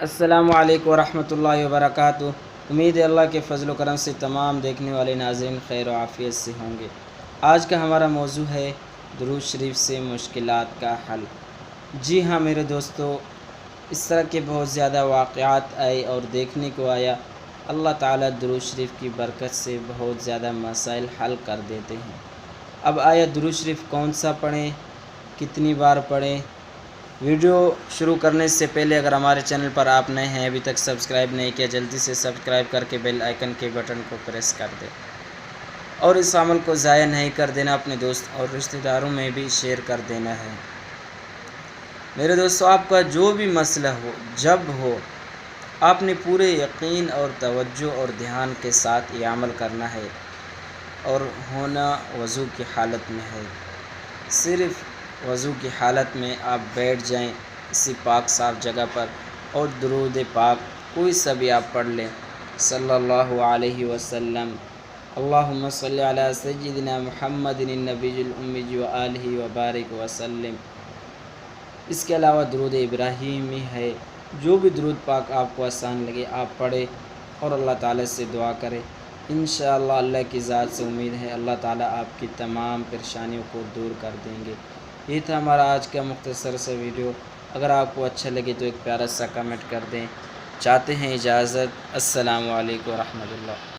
السلام علیکم ورحمۃ اللہ وبرکاتہ۔ امید ہے اللہ کے فضل و کرم سے تمام دیکھنے والے ناظرین خیر و عافیت سے ہوں گے۔ آج کا ہمارا موضوع ہے درود شریف سے مشکلات کا حل۔ جی ہاں میرے دوستو، اس طرح کے بہت زیادہ واقعات آئے اور دیکھنے کو آیا، اللہ تعالیٰ درود شریف کی برکت سے بہت زیادہ مسائل حل کر دیتے ہیں۔ اب آیا درود شریف کون سا پڑھیں، کتنی بار پڑھیں؟ ویڈیو شروع کرنے سے پہلے اگر ہمارے چینل پر آپ نئے ہیں، ابھی تک سبسکرائب نہیں کیا، جلدی سے سبسکرائب کر کے بیل آئیکن کے بٹن کو پریس کر دیں اور اس عمل کو ضائع نہیں کر دینا، اپنے دوست اور رشتہ داروں میں بھی شیئر کر دینا ہے۔ میرے دوستو، آپ کا جو بھی مسئلہ ہو، جب ہو، آپ نے پورے یقین اور توجہ اور دھیان کے ساتھ یہ عمل کرنا ہے، اور ہونا وضو کی حالت میں ہے۔ صرف وضو کی حالت میں آپ بیٹھ جائیں کسی پاک صاف جگہ پر اور درود پاک کوئی سا بھی آپ پڑھ لیں، صلی اللہ علیہ وسلم، اللہم صلی علی سیدنا محمد النبی الامی وآلہ وبارک وسلم۔ اس کے علاوہ درود ابراہیمی ہے، جو بھی درود پاک آپ کو آسان لگے آپ پڑھیں اور اللہ تعالیٰ سے دعا کریں۔ انشاءاللہ اللہ کی ذات سے امید ہے اللہ تعالیٰ آپ کی تمام پریشانیوں کو دور کر دیں گے۔ یہ تھا ہمارا آج کا مختصر سا ویڈیو۔ اگر آپ کو اچھا لگے تو ایک پیارا سا کمنٹ کر دیں۔ چاہتے ہیں اجازت، السلام علیکم ورحمۃ اللہ۔